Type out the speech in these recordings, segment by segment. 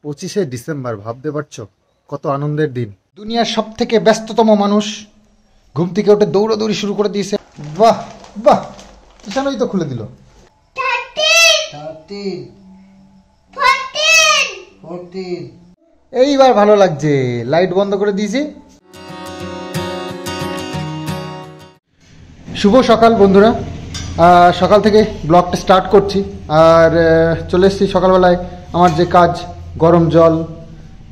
25শে December, ভাবতে পারছো কত আনন্দের দিন। দুনিয়ার সব থেকে ব্যস্ততম মানুষ ঘুম থেকে উঠে দৌড়াদৌড়ি শুরু করে দিয়েছে। বাহ বাহ, ঈশানই তো খুলে দিল। 14 এইবার ভালো লাগছে, লাইট বন্ধ করে দিয়েছি। শুভ সকাল বন্ধুরা, সকাল থেকে ব্লগটা স্টার্ট করছি। আর চলে এসেছি সকালবেলায় আমার যে কাজ, গরম জল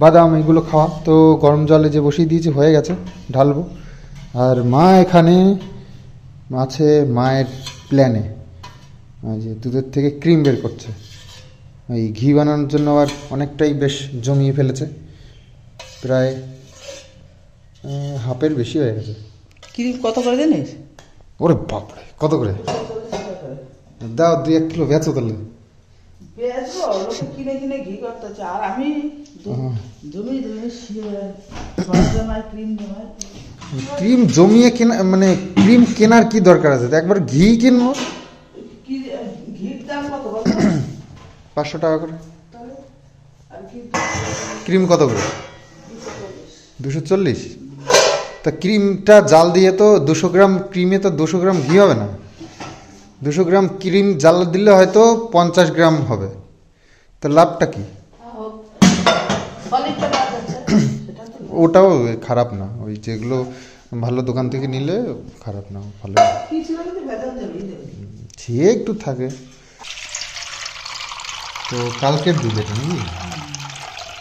বাদাম এগুলো খাওয়া। তো গরম জলে যে বসিয়ে দিয়েছি হয়ে গেছে, ঢালবো। আর মা এখানে আছে মায়ের প্ল্যানে, যে দুধের থেকে ক্রিম বের করছে। এই ঘি বানানোর জন্য আবার অনেকটাই বেশ জমিয়ে ফেলেছে, প্রায় হাফের বেশি হয়ে গেছে। ক্রিম কত করে জানিস? ওরে বাপরে, কত করে দাও? 2-1 কিলো বেচো তাহলে। বেচবো, লোকে কিনে কিনে ঘি করতেছে, আর আমি জমি ক্রিম জমিয়ে কেনা, মানে ক্রিম কেনার কি দরকার আছে? একবার ঘি কিনবো। ঘির দাম কত? 500 টাকা করে। ক্রিম কত করে? 240। তা ক্রিমটা জাল দিয়ে তো 200 গ্রাম ক্রিমে তো 200 গ্রাম ঘি হবে না। 200 গ্রাম ক্রিম জাল দিলে হয়তো 50 গ্রাম হবে। তো লাভটা কি? ওটাও খারাপ না, ওই যেগুলো ভালো দোকান থেকে নিলে খারাপ না, ভালো সে একটু থাকে। তো কালকের দুধ এটা নাকি।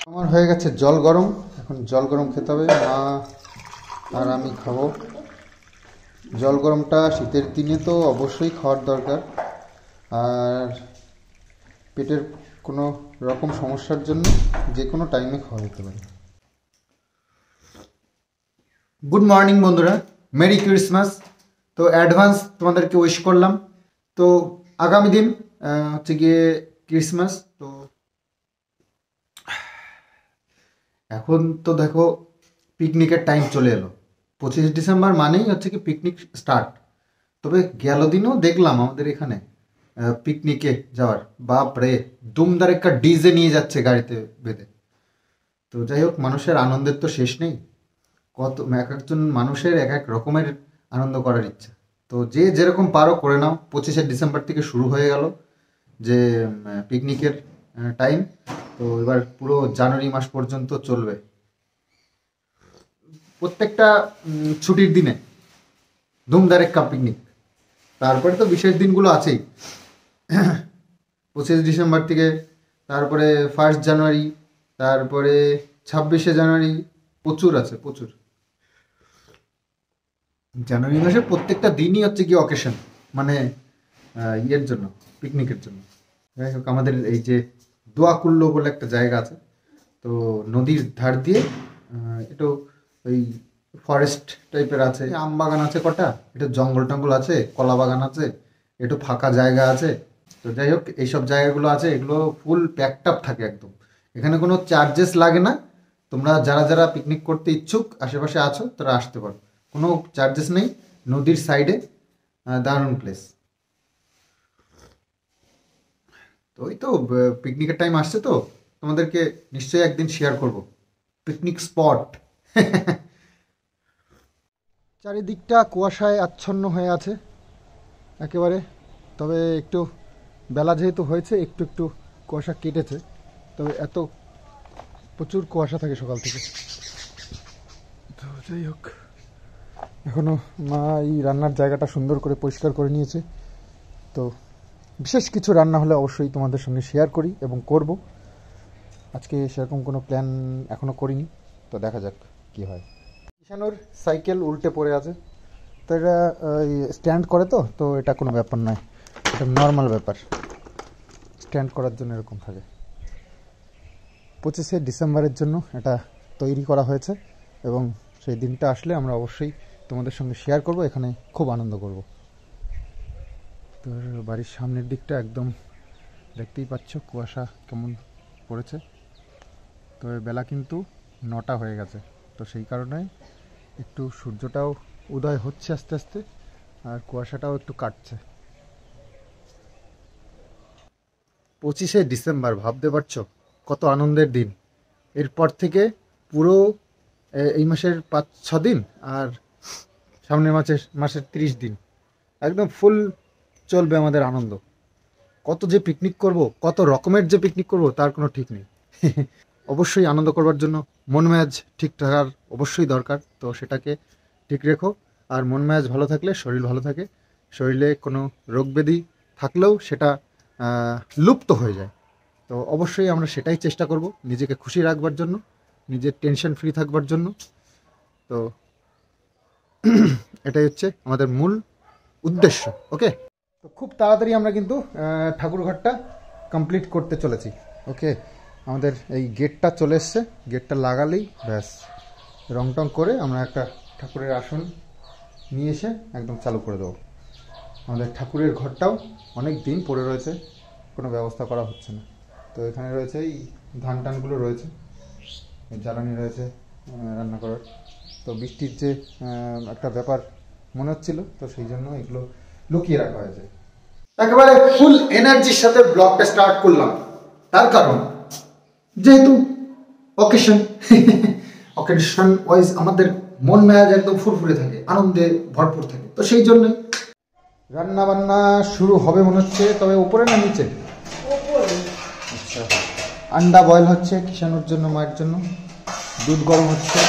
আমার হয়ে গেছে জল গরম, এখন জল গরম খেতে হবে। মা আর আমি খাবো। জল গরমটা শীতের দিনে তো অবশ্যই খাওয়ার দরকার, আর পেটের কোনো রকম সমস্যার জন্য যে কোনো টাইমে খাওয়া যেতে পারে। গুড মর্নিং বন্ধুরা, মেরি ক্রিসমাস। তো অ্যাডভান্স তোমাদেরকে উইশ করলাম। তো আগামী দিন হচ্ছে গিয়ে ক্রিসমাস। তো এখন তো দেখো পিকনিকের টাইম চলে এলো। 25 ডিসেম্বর মানেই হচ্ছে কি পিকনিক স্টার্ট। তবে গেল দিনও দেখলাম আমাদের এখানে পিকনিকে যাওয়ার, বাপ রে, দুমদার একটা ডিজে নিয়ে যাচ্ছে গাড়িতে বেঁধে। তো যাই হোক, মানুষের আনন্দের তো শেষ নেই। কত এক একজন মানুষের এক এক রকমের আনন্দ করার ইচ্ছা। তো যে যেরকম পারো করে নাও। 25শে ডিসেম্বর থেকে শুরু হয়ে গেল যে পিকনিকের টাইম। তো এবার পুরো জানুয়ারি মাস পর্যন্ত চলবে, প্রত্যেকটা ছুটির দিনে ধুমধার একটা পিকনিক। তারপরে তো বিশেষ দিনগুলো আছেই, 25 ডিসেম্বর থেকে, তারপরে 1 জানুয়ারি, তারপরে 26শে জানুয়ারি। প্রচুর আছে, প্রচুর। জানুয়ারি মাসে প্রত্যেকটা দিনই হচ্ছে কি অকেশন, মানে ইয়ের জন্য, পিকনিকের জন্য। যাই হোক, আমাদের এই যে দোয়াকুল্লো বলে একটা জায়গা আছে, তো নদীর ধার দিয়ে একটু ওই ফরেস্ট টাইপের আছে, আম বাগান আছে কটা, একটু জঙ্গল টঙ্গল আছে, কলা বাগান আছে, একটু ফাঁকা জায়গা আছে। তো যাই হোক, এইসব জায়গাগুলো আছে, এগুলো ফুল প্যাকড আপ থাকে একদম। এখানে কোনো চার্জেস লাগে না। তোমরা যারা যারা পিকনিক করতে ইচ্ছুক আশেপাশে আছো তারা আসতে পারো, কোনো চার্জেস নেই। নদীর সাইডে, দারুণ প্লেস। তো ওই তো পিকনিকের টাইম আসছে, তো তোমাদেরকে নিশ্চয়ই একদিন শেয়ার করব পিকনিক স্পট। চারিদিকটা কুয়াশায় আচ্ছন্ন হয়ে আছে একেবারে। তবে একটু বেলা যেহেতু হয়েছে, একটু একটু কুয়াশা কেটেছে। তবে এত প্রচুর কুয়াশা থাকে সকাল থেকে। তো যাই হোক, এখনও মা এই রান্নার জায়গাটা সুন্দর করে পরিষ্কার করে নিয়েছে। তো বিশেষ কিছু রান্না হলে অবশ্যই তোমাদের সঙ্গে শেয়ার করি এবং করব। আজকে সেরকম কোনো প্ল্যান এখনও করিনি, তো দেখা যাক কি হয়। ঈশানুর সাইকেল উল্টে পড়ে আছে, তো এটা স্ট্যান্ড করে, তো এটা কোনো ব্যাপার নয়, এটা নর্মাল ব্যাপার। স্ট্যান্ড করার জন্য এরকম থাকে। 25শে ডিসেম্বরের জন্য এটা তৈরি করা হয়েছে, এবং সেই দিনটা আসলে আমরা অবশ্যই তোমাদের সঙ্গে শেয়ার করব। এখানে খুব আনন্দ করব। তো বাড়ির সামনের দিকটা একদম দেখতেই পাচ্ছ কুয়াশা কেমন পড়েছে। তো বেলা কিন্তু 9টা হয়ে গেছে, তো সেই কারণে একটু সূর্যটাও উদয় হচ্ছে আস্তে আস্তে, আর কুয়াশাটাও একটু কাটছে। 25শে ডিসেম্বর, ভাবতে পারছো কত আনন্দের দিন। এরপর থেকে পুরো এই মাসের 5-6 দিন আর সামনের মাসের 30 দিন একদম ফুল চলবে আমাদের আনন্দ। কত যে পিকনিক করব, কত রকমের যে পিকনিক করব তার কোনো ঠিক নেই। অবশ্যই আনন্দ করবার জন্য মন মেজাজ ঠিক থাকার অবশ্যই দরকার, তো সেটাকে ঠিক রেখো। আর মন মেজাজ ভালো থাকলে শরীর ভালো থাকে, শরীরে কোনো রোগ ব্যাধি থাকলেও সেটা লুপ্ত হয়ে যায়। তো অবশ্যই আমরা সেটাই চেষ্টা করব, নিজেকে খুশি রাখবার জন্য, নিজের টেনশন ফ্রি থাকবার জন্য। তো এটাই হচ্ছে আমাদের মূল উদ্দেশ্য। ওকে, তো খুব তাড়াতাড়ি আমরা কিন্তু ঠাকুর ঘরটা কমপ্লিট করতে চলেছি। ওকে, আমাদের এই গেটটা চলে এসছে, গেটটা লাগালেই ব্যাস রং টং করে আমরা একটা ঠাকুরের আসন নিয়ে এসে একদম চালু করে দেবো। আমাদের ঠাকুরের ঘরটাও অনেক দিন পড়ে রয়েছে, কোনো ব্যবস্থা করা হচ্ছে না। তো এখানে রয়েছে এই ধান টানগুলো রয়েছে, জ্বালানি রয়েছে রান্না করার। তো বৃষ্টির যে একটা ব্যাপার মনে হচ্ছিল, তো সেই জন্য এগুলো লুকিয়ে রাখা হয়েছে। একেবারে ফুল এনার্জির সাথে ব্লগটা স্টার্ট করলাম, তার কারণ যেহেতু অকেশন ওয়াইজ আমাদের মন মেজাজ একদম ফুরফুরে থাকে, আনন্দে ভরপুর থাকে। তো সেই জন্যই রান্না বান্না শুরু হবে মনে হচ্ছে, তবে উপরে না নিচে? আচ্ছা, আন্ডা বয়েল হচ্ছে কিষানুর জন্য, মায়ের জন্য। দুধ গরম হচ্ছে,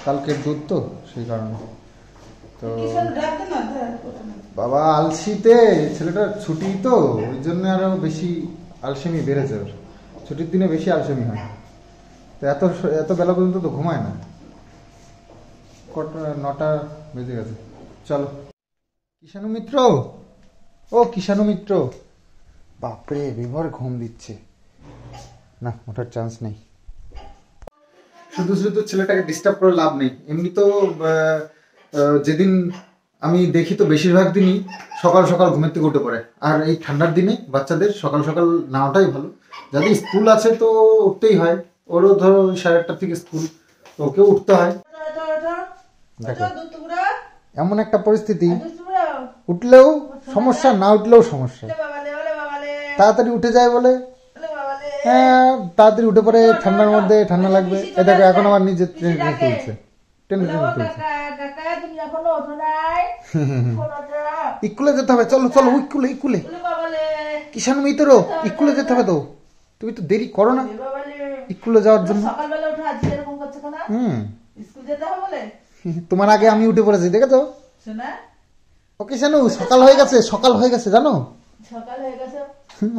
কালকের দুধ তো সেই কারণে। তো বাবা আলসিতে ছেলেটার ছুটি তো, ওই জন্য আরো বেশি আলসেমি বেড়েছে। ওর ছুটির দিনে বেশি আলসেমি হয়, তো এত বেলা পর্যন্ত তো ঘুমায় না। 9টা বেজে গেছে। চলো কিষাণু মিত্র, ও কিষাণু মিত্র, বাপরে বিভর ঘুম দিচ্ছে না, ওঠার চান্স নেই। শুধু শুধু ছেলেটাকে ডিস্টার্ব করে লাভ নেই। এমনি তো যেদিন আমি দেখি তো বেশিরভাগ দিনই সকাল সকাল ঘুমের থেকে উঠে পড়ে। আর এই ঠান্ডার দিনে বাচ্চাদের সকাল সকাল না ওঠাই ভালো। যাদের স্কুল আছে তো উঠতেই হয়, ওরও ধরো 8:30 থেকে স্কুল, তো ওকেও উঠতে হয়। দেখো এমন একটা পরিস্থিতি, উঠলেও সমস্যা, না উঠলেও সমস্যা। তাড়াতাড়ি উঠে যায় বলে, হ্যাঁ তাড়াতাড়ি উঠে পড়ে, ঠান্ডার মধ্যে ঠান্ডা লাগবে। এ দেখো এখন আমার নিজের ট্রেন তুলছে, স্কুলে যেতে হবে। চলো চলো স্কুলে কিষাণ মিত্র, স্কুলে যেতে হবে। তো তুমি তো দেরি করো না স্কুলে যাওয়ার জন্য। তোমার আগে আমি উঠে পড়েছি, দেখেছো? ও কিষাণু সকাল হয়ে গেছে জানো,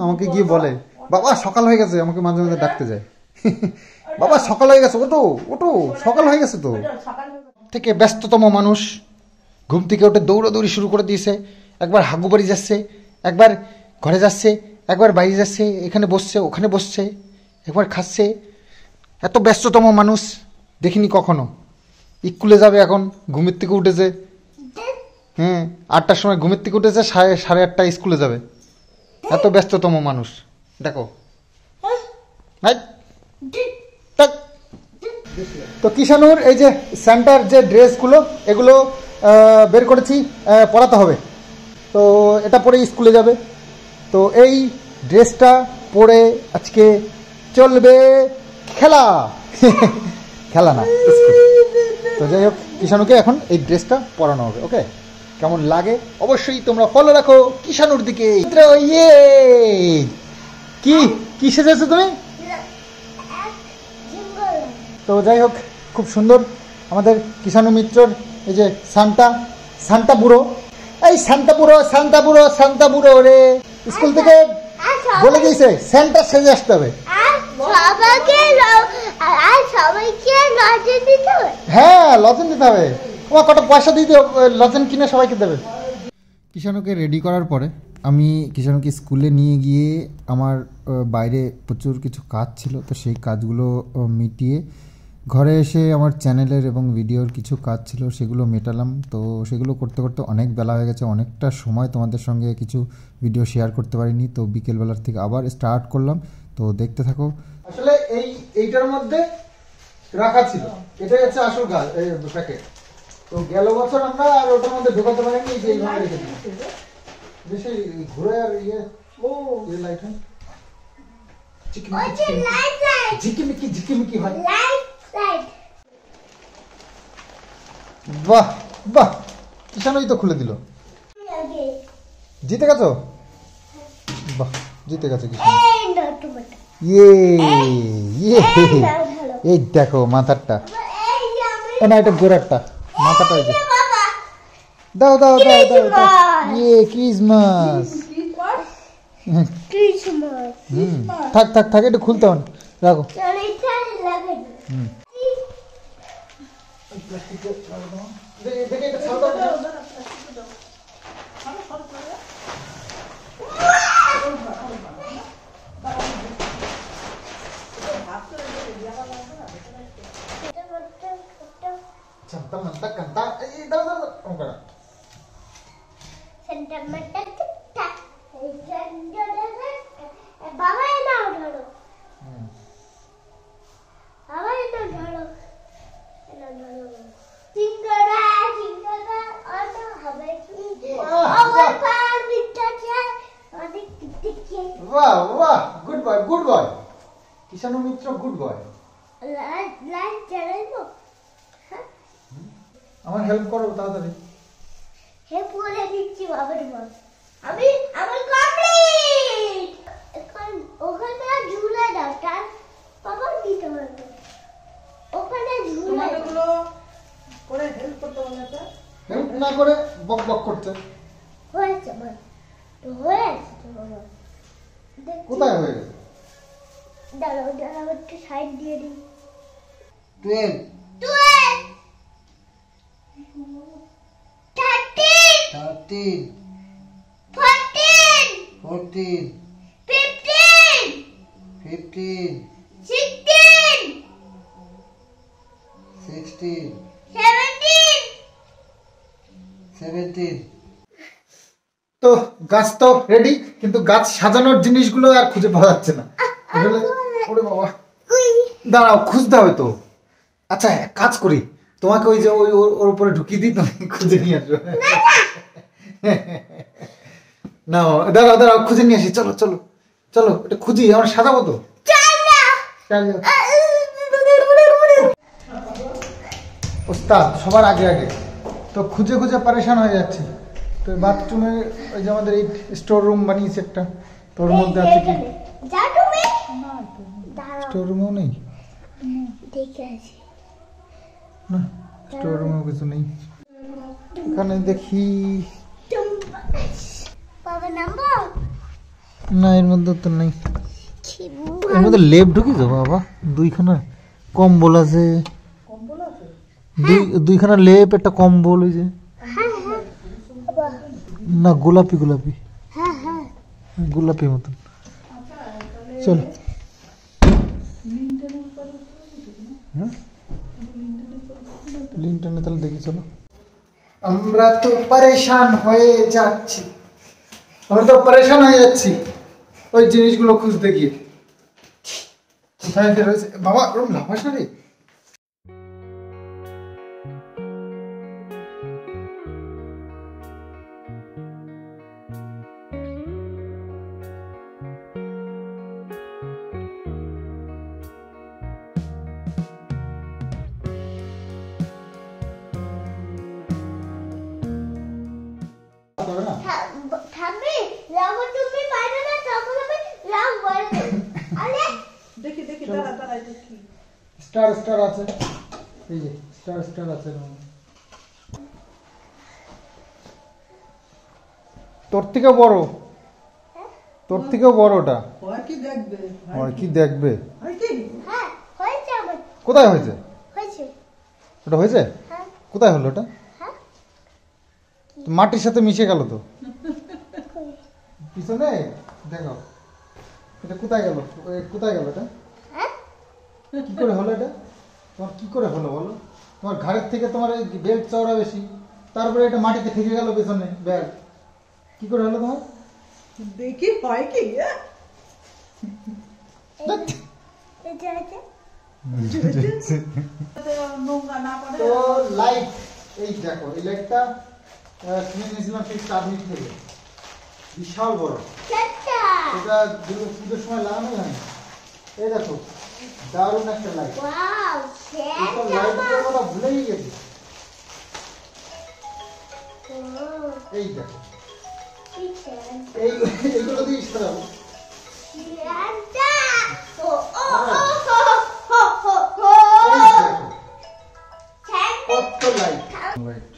আমাকে গিয়ে বলে বাবা সকাল হয়ে গেছে, আমাকে মাঝে মাঝে ডাকতে যায়। বাবা সকাল হয়ে গেছে, ওটো সকাল হয়ে গেছে। তো থেকে ব্যস্ততম মানুষ ঘুম থেকে উঠে দৌড়াদৌড়ি শুরু করে দিয়েছে। একবার হাগু বাড়ি যাচ্ছে, একবার ঘরে যাচ্ছে, একবার বাইরে যাচ্ছে, এখানে বসছে ওখানে বসছে, একবার খাচ্ছে। এত ব্যস্ততম মানুষ দেখিনি কখনো। স্কুলে যাবে এখন, ঘুমের থেকে উঠেছে, হ্যাঁ 8টার সময় ঘুমের থেকে উঠেছে, 8:30 স্কুলে যাবে। এত ব্যস্ততম মানুষ দেখো। তো কিষাণুর এই যে সেন্টার যে ড্রেসগুলো, এগুলো বের করেছি, পরাতে হবে। তো এটা পরে স্কুলে যাবে। তো এই ড্রেসটা পরে আজকে চলবে খেলা। খেলা না, স্কুল। তো যাই হোক, কিষাণুকে এখন এই ড্রেসটা পরানো হবে। ওকে, কেমন লাগে অবশ্যই তোমরা ফলো রাখো কিষাণুর দিকে। ইয়ে কি সেজেছো তুমি? তো যাই হোক, খুব সুন্দর আমাদের কিষাণু মিত্রর এই যে সান্তা বুড়ো। এই সান্তা বুড়ো রে, স্কুল থেকে বলে দিয়েছে সেন্টা সেজে আসতে হবে। হ্যাঁ লজেন দিতে হবে, তোমার কত পয়সা দিতে লজেন কিনে সবাইকে দেবে। কিষাণুকে রেডি করার পরে আমি কিষাণুকে স্কুলে নিয়ে গিয়ে আমার বাইরে প্রচুর কিছু কাজ ছিল, তো সেই কাজগুলো মিটিয়ে ঘরে এসে আমার চ্যানেলের এবং ভিডিওর কিছু কাজ ছিল, সেগুলো মেটালাম। তো সেগুলো করতে করতে অনেক বেলা হয়ে গেছে, অনেকটা সময় তোমাদের সঙ্গে কিছু ভিডিও শেয়ার করতে পারিনি। তো বিকেলবেলার থেকে আবার স্টার্ট করলাম, তো দেখতে থাকো। আসলে এইটার মধ্যে রাখা ছিল, এটাই হচ্ছে আসল প্যাকেট। তো গেল বছর আমরা আর ওটার মধ্যে ঢোকাতে পারিনি, যে এইভাবে রেখেছিলাম। বেশি ঘুরে আর লাইট হয়। ঝিকিমিকি হয়। লাইট বাহ বাহ, কিষানই তো খুলে দিল। আগে জিতে গেছো? বাহ, জিতে গেছে কিষান। এই না টমেটো ইয়ে ইয়ে, এই নাও ঢালো এই দেখো মাথারটা, এই যে আমি ও না এটা গোড়ারটা, মাথাটা ওই যে। বাবা দাও দাও দাও দাও দাও। ক্রিসমাস। ইয়ে ক্রিসমাস। কি কর? ক্রিসমাস হুম, থাক থাক থাক, একটু খুলতে হবে, রাখো। চলে চাল লাগে হুম। সেন্টারমেন্টাল টিকটা এই বাবা নাও ঢালো বাবা নাও ঢালো সিঙ্গারা অত হবে কি আমার পার বিটাটা অনেক দেখে বাহ বাহ, good boy good boy, Kishanu Mitra good boy. Light জ্বালাইবো আমার হেল্প করো তাড়াতাড়ি। হে বলে দিচ্ছি বাবার মা আমি আমার কমপ্লিট এখন ওখানে ঝুলে দাও তার বাবা দিতে হবে ওখানে ঝুলে টমেটোগুলো করে হেল্প করতে বলে তো। হেল্প না করে বক বক করছে। হয়েছে মা তো হয়েছে তো বাবা দেখছি। কোথায় হয়ে গেছে? দাঁড়াও দাঁড়াও একটু সাইড দিয়ে দিই 12, 13, 14 14, 15 15, 16 16, 17 17। তো গাছ তো রেডি, কিন্তু গাছ সাজানোর জিনিসগুলো আর খুঁজে পাওয়া যাচ্ছে না। আসলে ওরে বাবা, দাঁড়াও খুঁজতে হবে তো। আচ্ছা এক কাজ করি, তোমাকে ওই যে ওই ওর উপরে ঢুকিয়ে দিই, তুমি খুঁজে নিয়ে আসো। না দাঁড়াও দাঁড়াও, খুঁজে নিয়ে আসি, চলো চলো চলো, এটা খুঁজি, আমরা সাজাবো তো। চলো। ওস্তাদ সবার আগে আগে তো খুঁজে খুঁজে পারেশান হয়ে যাচ্ছে। তো বাথরুমে ওই যে আমাদের এই স্টোর রুম বানিয়েছে একটা, তোর মধ্যে আছে কি? যা তুমি দাঁড়াও স্টোর রুমেও নেই দেখে আছি না, স্টোর রুমেও কিছু নেই। এখানে দেখি, বাবা নাম্বার না এর মধ্যে তো নেই। এর মধ্যে লেপ ঢুকিয়েছো বাবা? দুইখানা কম্বল আছে, কম্বল আছে? দুইখানা লেপ, একটা কম্বল, ওই যে হ্যাঁ হ্যাঁ বাবা না গোলাপি গোলাপি হ্যাঁ হ্যাঁ গোলাপি মতন। চল লিনটনে তাহলে দেখি, চলো। আমরা তো পরেশান হয়ে যাচ্ছি, ওই জিনিসগুলো খুঁজতে গিয়ে। কোথায় রয়েছে বাবা? ওরম লাফাস না রে। থামবি রাগো তুমি পারবে না তখন আমি রাগ বলবো আরে দেখি দেখি দাঁড়া দাঁড়া দেখি। স্টার স্টার আছে, এই যে স্টার স্টার আছে। তোর থেকেও বড়, তোর থেকেও বড় ওটা। হয় কি দেখবে? হয় কি দেখবে? হয় কি? হ্যাঁ হয়েছে আমার কোথায় হয়েছে হয়েছে ওটা? হয়েছে হ্যাঁ কোথায় হলো ওটা? হ্যাঁ তো মাটির সাথে মিশে গেল তো পিছনে। দেখো এটা কোথায় গেল, কোথায় গেল এটা? হ্যাঁ কি করে হলো এটা? তোমার কি করে হলো বলো? তোমার ঘাড়ের থেকে তোমার এই বেল্ট চওড়া বেশি, তারপরে এটা মাটিতে থেকে গেল পেছনে ব্যাগ, কি করে হলো তোমার? দেখি হয় কি? এটা আছে নোংরা না পড়ে। তো লাইট, এই দেখো এই লাইটটা কিনে নিয়েছিলাম ঠিক 4 মিনিট থেকে, বিশাল বড়। চারটা এটা পুজোর সময় লাগানো যায় না। এই দেখো দারুণ একটা লাইট। ওয়াও তো লাইটের কথা ভুলেই গেছি। এই দেখো এইগুলো দিয়ে সাজাবো। কত লাইট লাইট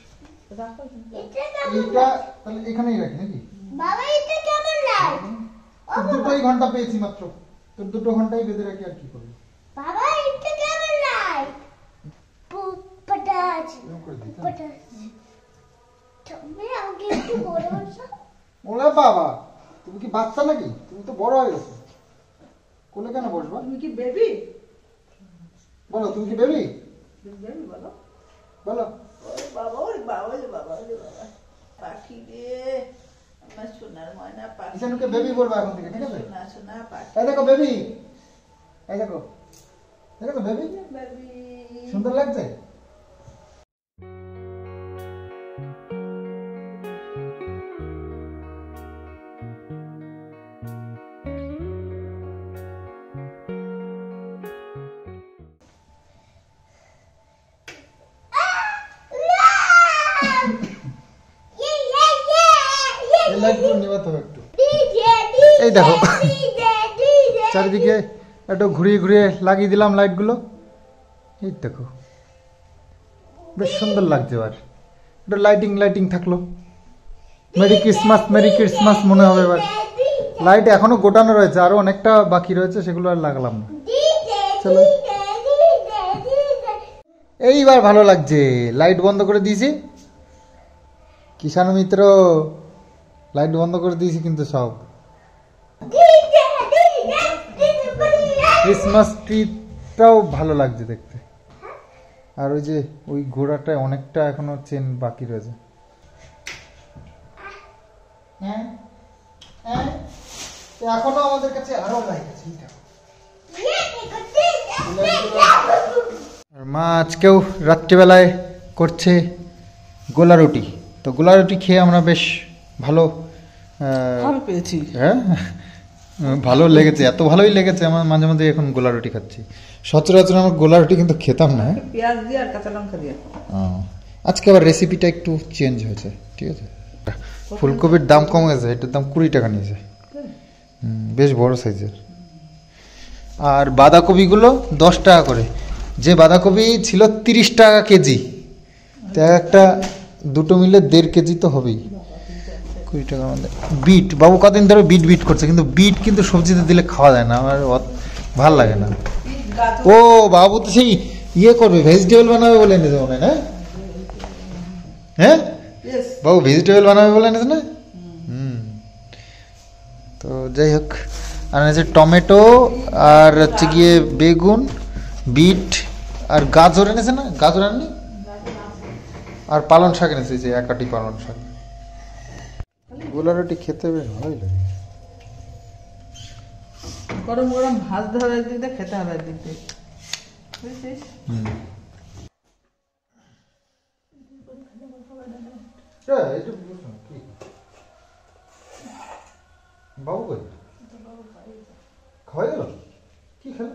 এইটা তাহলে এখানেই রাখি নাকি? বাবা এটা কেমন লাইট? দুটোই ঘন্টা পেয়েছি মাত্র, তো 2 ঘন্টাই বেঁধে রাখি আর কি করবো। বাবা এটা কেমন লাইট? পটাজ পটাজ তুমি আগে একটু বড় হচ্ছো। ওরে বাবা, তুমি কি বাচ্চা নাকি? তুমি তো বড় হয়ে গেছো, কোলে কেন বসবা? তুমি কি বেবি? বলো তুমি কি বেবি? বেবি বলো। বলো। ওরে বাবা, ওরে বাবা, ওরে বাবা, ওরে বাবা। পাখি রে, আমার সোনার ময়না পাখি। ঈশানুকে বেবি বলবা এখন থেকে, ঠিক আছে? সোনা সোনা পাখি। এই দেখো বেবি, এই দেখো, দেখো বেবি, বেবি। সুন্দর লাগছে। এই লাইটগুলো নিভাতে হবে একটু। এই দেখো চারিদিকে একটু ঘুরিয়ে ঘুরিয়ে লাগিয়ে দিলাম লাইটগুলো। এই দেখো বেশ সুন্দর লাগছে। এবার একটু লাইটিং লাইটিং থাকলো। মেরি ক্রিসমাস, মেরি ক্রিসমাস মনে হবে। এবার লাইট এখনো গোটানো রয়েছে, আরো অনেকটা বাকি রয়েছে, সেগুলো আর লাগালাম না। চলো এইবার ভালো লাগছে। লাইট বন্ধ করে দিয়েছি কিষাণ মিত্র, লাইট বন্ধ করে দিয়েছি কিন্তু সব। ক্রিসমাস ট্রিটাও ভালো লাগছে দেখতে। আর ওই যে ওই ঘোড়াটায় অনেকটা এখনো চেন বাকি রয়েছে। এখনো আমাদের কাছে আরো লাইট আছে। মা আজকেও রাত্রিবেলায় করছে গোলা রুটি। তো গোলা রুটি খেয়ে আমরা বেশ ভালো ভালো পেয়েছি। হ্যাঁ ভালো লেগেছে, এত ভালোই লেগেছে আমার। মাঝে মাঝে এখন গোলা রুটি খাচ্ছি। সচরাচর আমার গোলা রুটি কিন্তু খেতাম না। পেঁয়াজ দিয়ে আর কাঁচা লঙ্কা দিয়ে। আজকে আবার রেসিপিটা একটু চেঞ্জ হয়েছে, ঠিক আছে। ফুলকপির দাম কম গেছে, এটার দাম 20 টাকা নিয়েছে, বেশ বড় সাইজের। আর বাঁধাকপিগুলো 10 টাকা করে। যে বাঁধাকপি ছিল 30 টাকা কেজি, তো একটা দুটো মিলে 1.5 কেজি তো হবেই। 20 টাকার মধ্যে বিট, বাবু কদিন ধরে বিট বিট করছে, কিন্তু বিট কিন্তু সবজিতে দিলে খাওয়া যায় না, আমার ভাল লাগে না। ও বাবু তো সেই ইয়ে করবে, ভেজিটেবল বানাবে বলে এনেছে মনে হয় না? হ্যাঁ বাবু ভেজিটেবল বানাবে বলে এনেছে না? তো যাই হোক, আর এনেছে টমেটো, আর হচ্ছে গিয়ে বেগুন, বিট, আর গাজর এনেছে না? গাজর আননি? আর পালং শাক এনেছে, যে একাটি পালং শাক। গোলা রুটি খেতে বেশ ভালোই লাগে। গরম গরম ভাজতে হবে একদিক দিয়ে, খেতে হবে একদিক দিয়ে, বুঝছিস? বাবু কই খাওয়া গেল? কি খেলো?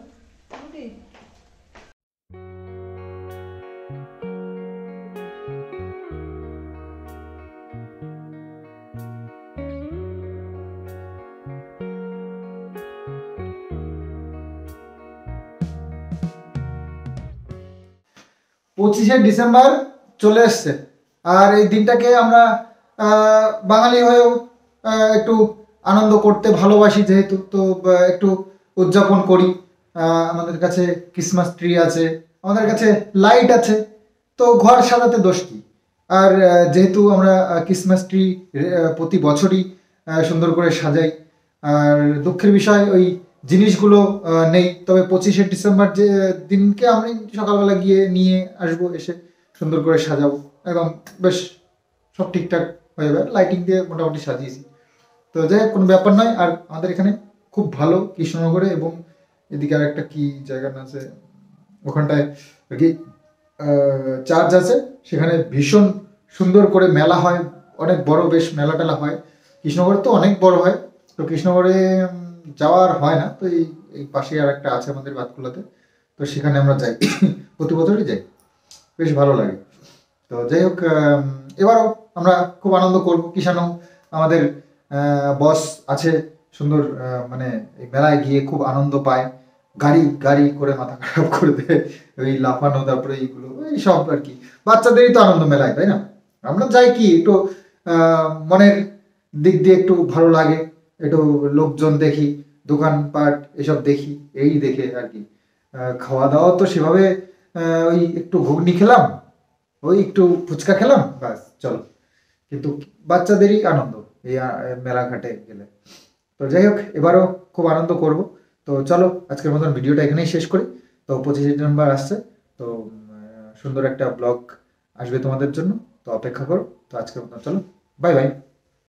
পঁচিশে ডিসেম্বর চলে এসছে, আর এই দিনটাকে আমরা বাঙালি হয়েও একটু আনন্দ করতে ভালোবাসি যেহেতু, তো একটু উদযাপন করি। আমাদের কাছে ক্রিসমাস ট্রি আছে, আমাদের কাছে লাইট আছে, তো ঘর সাজাতে দোষ কি? আর যেহেতু আমরা ক্রিসমাস ট্রি প্রতি বছরই সুন্দর করে সাজাই, আর দুঃখের বিষয় ওই জিনিসগুলো নেই। তবে 25শে ডিসেম্বর যে দিনকে আমি সকালবেলা গিয়ে নিয়ে আসবো, এসে সুন্দর করে সাজাবো, একদম বেশ সব ঠিকঠাক হয়ে যাবে। লাইটিং দিয়ে মোটামুটি সাজিয়েছি, তো যাই হোক কোনো ব্যাপার নয়। আর আমাদের এখানে খুব ভালো কৃষ্ণনগরে, এবং এদিকে আর একটা কি জায়গা না আছে ওখানটায় আর কি চার্চ আছে, সেখানে ভীষণ সুন্দর করে মেলা হয়, অনেক বড় বেশ মেলা টেলা হয়। কৃষ্ণনগরে তো অনেক বড় হয়, তো কৃষ্ণনগরে যাওয়ার হয় না, তো এই এই পাশেই আর একটা আছে আমাদের বাতকুলাতে, তো সেখানে আমরা যাই প্রতি বছরই যাই, বেশ ভালো লাগে। তো যাই হোক, এবারও আমরা খুব আনন্দ করব। কিষানও আমাদের বস আছে, সুন্দর মানে এই মেলায় গিয়ে খুব আনন্দ পায়, গাড়ি গাড়ি করে মাথা খারাপ করে দেয়, ওই লাফানো, তারপরে এইগুলো এই সব আর কি। বাচ্চাদেরই তো আনন্দ মেলায়, তাই না? আমরা যাই কি একটু মনের দিক দিয়ে একটু ভালো লাগে, একটু লোকজন দেখি, দোকানপাট এসব দেখি, এই দেখে আর কি। খাওয়া দাওয়া তো সেভাবে ওই একটু ঘুগনি খেলাম, ওই একটু ফুচকা খেলাম, বাস চলো। কিন্তু বাচ্চাদেরই আনন্দ এই মেলাঘাটে গেলে। তো যাই হোক, এবারও খুব আনন্দ করব। তো চলো আজকের মতন ভিডিওটা এখানেই শেষ করি। তো 25শে ডিসেম্বর আসছে, তো সুন্দর একটা ব্লগ আসবে তোমাদের জন্য, তো অপেক্ষা করো। তো আজকের মতন চলো, বাই বাই।